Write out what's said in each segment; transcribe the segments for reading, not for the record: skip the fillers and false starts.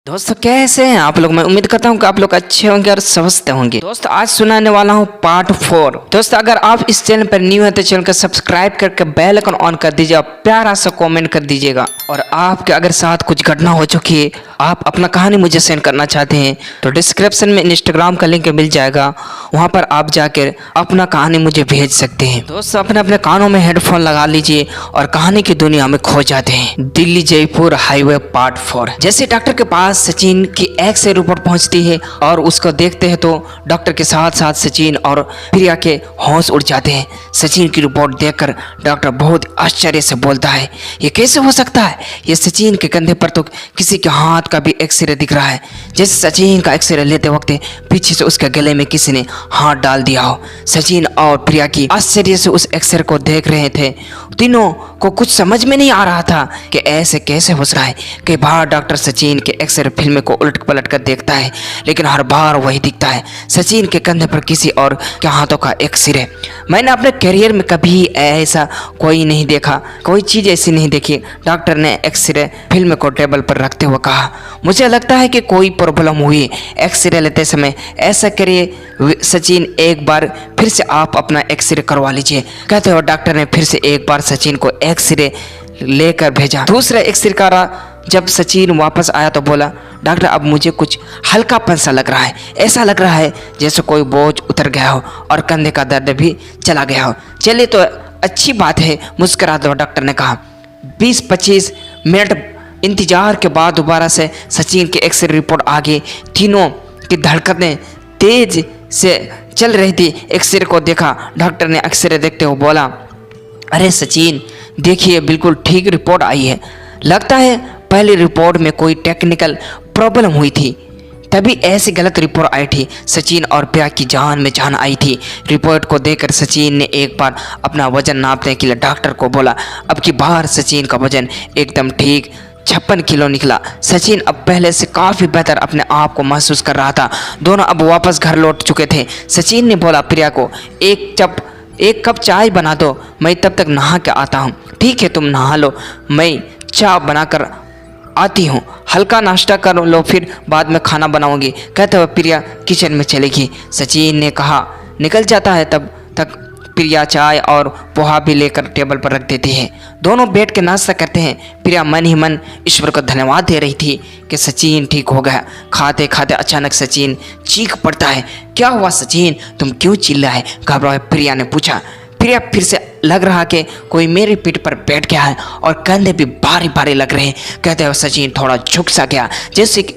दोस्तों कैसे हैं आप लोग। मैं उम्मीद करता हूं कि आप लोग अच्छे होंगे और स्वस्थ होंगे। दोस्तों आज सुनाने वाला हूं पार्ट 4। दोस्तों अगर आप इस चैनल पर न्यू हैं तो चैनल को सब्सक्राइब करके बेल आइकन ऑन कर दीजिए, प्यारा सा कमेंट कर दीजिएगा। और आपके अगर साथ कुछ घटना हो चुकी है, आप अपना कहानी मुझे सेंड करना चाहते हैं तो डिस्क्रिप्शन में इंस्टाग्राम का लिंक मिल जाएगा, वहाँ पर आप जाकर अपना कहानी मुझे भेज सकते हैं। दोस्तों अपने अपने कानों में हेडफोन लगा लीजिए और कहानी की दुनिया में खो जाते हैं। Delhi Jaipur highway part 4। जैसे डॉक्टर के पास सचिन की एक्स-रे रिपोर्ट पहुंचती है और उसको देखते हैं तो डॉक्टर के साथ साथ सचिन और प्रिया के होश उड़ जाते हैं। सचिन की रिपोर्ट देखकर डॉक्टर बहुत आश्चर्य से बोलता है, ये कैसे हो सकता है? ये सचिन के कंधे पर तो किसी के हाथ का भी एक्सरे दिख रहा है, जैसे सचिन का एक्सरे लेते वक्त पीछे से उसके गले में किसी ने हाथ डाल दिया हो। सचिन और प्रिया की आश्चर्य से उस एक्सरे को देख रहे थे। तीनों को कुछ समझ में नहीं आ रहा था कि ऐसे कैसे हो रहा है। कई बार डॉक्टर सचिन के एक्सरे फिल्म को उलट पलट कर देखता है, लेकिन हर बार वही दिखता है, सचिन के कंधे पर किसी और के हाथों का एक्सरे। मैंने अपने करियर में कभी ऐसा कोई नहीं देखा, कोई चीज़ ऐसी नहीं देखी। डॉक्टर ने एक्सरे फिल्म को टेबल पर रखते हुए कहा, मुझे लगता है कि कोई प्रॉब्लम हुई। एक्सरे लेते समय ऐसा करिए सचिन, एक बार फिर से आप अपना एक्सरे करवा लीजिए। कहते हो डॉक्टर ने फिर से एक बार सचिन को एक्सरे लेकर भेजा। दूसरा एक्सरे करा। जब सचिन वापस आया तो बोला, डॉक्टर अब मुझे कुछ हल्कापन सा लग रहा है, ऐसा लग रहा है जैसे कोई बोझ उतर गया हो और कंधे का दर्द भी चला गया हो। चलिए तो अच्छी बात है, मुस्कुरा दो, डॉक्टर ने कहा। 20-25 मिनट इंतजार के बाद दोबारा से सचिन की एक्सरे रिपोर्ट आ गई। तीनों की धड़कनें तेज से चल रही थी। एक्सरे को देखा, डॉक्टर ने एक्सरे देखते हुए बोला, अरे सचिन देखिए बिल्कुल ठीक रिपोर्ट आई है। लगता है पहली रिपोर्ट में कोई टेक्निकल प्रॉब्लम हुई थी, तभी ऐसी गलत रिपोर्ट आई थी। सचिन और प्रिया की जान में जान आई थी। रिपोर्ट को देखकर सचिन ने एक बार अपना वजन नापने के लिए डॉक्टर को बोला। अब की बार सचिन का वजन एकदम ठीक 56 किलो निकला। सचिन अब पहले से काफ़ी बेहतर अपने आप को महसूस कर रहा था। दोनों अब वापस घर लौट चुके थे। सचिन ने बोला प्रिया को, एक कप चाय बना दो, मैं तब तक नहा के आता हूँ। ठीक है तुम नहा लो, मैं चाय बनाकर आती हूँ, हल्का नाश्ता कर लो, फिर बाद में खाना बनाऊंगी। कहते हुए प्रिया किचन में चलेगी। सचिन ने कहा निकल जाता है, तब तक प्रिया चाय और पोहा भी लेकर टेबल पर रख देती है। दोनों बैठ के नाश्ता करते हैं। प्रिया मन ही मन ईश्वर को धन्यवाद दे रही थी कि सचिन ठीक हो गया। खाते खाते अचानक सचिन चीख पड़ता है, क्या हुआ सचिन, तुम क्यों चिल्ला है? घबराए प्रिया ने पूछा। प्रिया फिर से लग रहा कि कोई मेरी पीठ पर बैठ गया है और कंधे भी भारी भारी लग रहे हैं। कहते हुए सचिन थोड़ा झुक सा गया, जैसे कि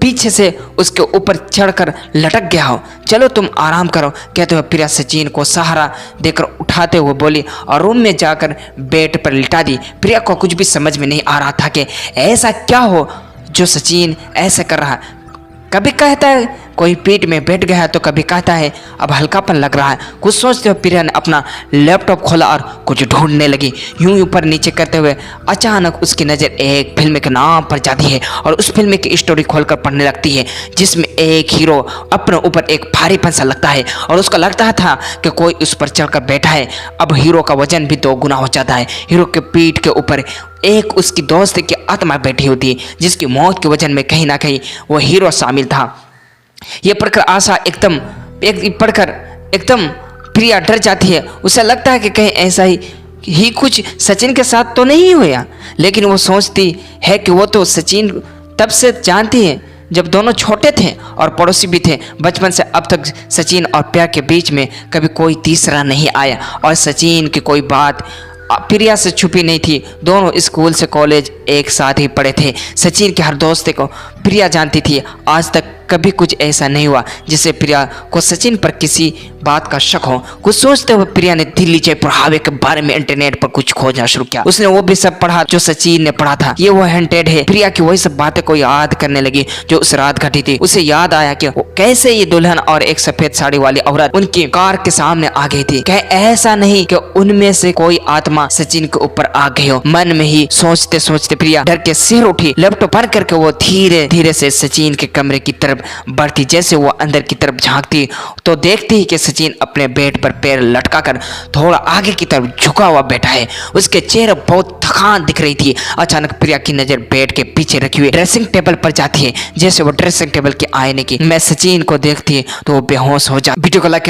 पीछे से उसके ऊपर चढ़कर लटक गया हो। चलो तुम आराम करो। कहते हुए प्रिया सचिन को सहारा देकर उठाते हुए बोली और रूम में जाकर बेड पर लिटा दी। प्रिया को कुछ भी समझ में नहीं आ रहा था कि ऐसा क्या हो जो सचिन ऐसे कर रहा है। कभी कहता है कोई पीठ में बैठ गया है, तो कभी कहता है अब हल्कापन लग रहा है। कुछ सोचते हुए प्रिया ने अपना लैपटॉप खोला और कुछ ढूंढने लगी। यूं ऊपर नीचे करते हुए अचानक उसकी नज़र एक फिल्म के नाम पर जाती है और उस फिल्म की स्टोरी खोलकर पढ़ने लगती है, जिसमें एक हीरो अपने ऊपर एक भारीपन सा लगता है और उसका लगता था कि कोई उस पर चढ़कर बैठा है। अब हीरो का वजन भी 2 गुना हो जाता है। हीरो के पीठ के ऊपर एक उसकी दोस्त की आत्मा बैठी होती है, जिसकी मौत के वजन में कहीं ना कहीं वो हीरो शामिल था। ये पढ़कर आशा एकदम प्रिया डर जाती है। उसे लगता है कि कहीं ऐसा ही कुछ सचिन के साथ तो नहीं हुआ, लेकिन वो सोचती है कि वो तो सचिन तब से जानती है जब दोनों छोटे थे और पड़ोसी भी थे। बचपन से अब तक सचिन और प्रिया के बीच में कभी कोई तीसरा नहीं आया और सचिन की कोई बात प्रिया से छुपी नहीं थी। दोनों स्कूल से कॉलेज एक साथ ही पढ़े थे। सचिन के हर दोस्त को प्रिया जानती थी। आज तक कभी कुछ ऐसा नहीं हुआ जिससे प्रिया को सचिन पर किसी बात का शक हो। कुछ सोचते हुए प्रिया ने दिल्ली जयपुर हाईवे के बारे में इंटरनेट पर कुछ खोजना शुरू किया। उसने वो भी सब पढ़ा जो सचिन ने पढ़ा था। ये वो हंटेड है। प्रिया की वही सब बातें को याद करने लगी जो उस रात घटी थी। उसे याद आया कि कैसे ये दुल्हन और एक सफेद साड़ी वाली औरत उनकी कार के सामने आ गई थी। क्या ऐसा नहीं कि उनमें से कोई आत्मा सचिन के ऊपर आ गई हो? मन में ही सोचते सोचते प्रिया डर के सिर उठी। लैपटॉप बंद करके वो धीरे धीरे से सचिन के कमरे की तरफ तरफ बढ़ती। जैसे वो अंदर की तरफ झांकती तो देखती ही कि सचिन अपने बेड पर पैर लटकाकर थोड़ा आगे की तरफ झुका हुआ बैठा है। उसके चेहरे बहुत थकान दिख रही थी। अचानक प्रिया की नजर बेड के पीछे रखी हुई ड्रेसिंग टेबल पर जाती है। जैसे वो ड्रेसिंग टेबल के आईने की मैं सचिन को देखती है तो वो बेहोश हो जा। वीडियो को लाइक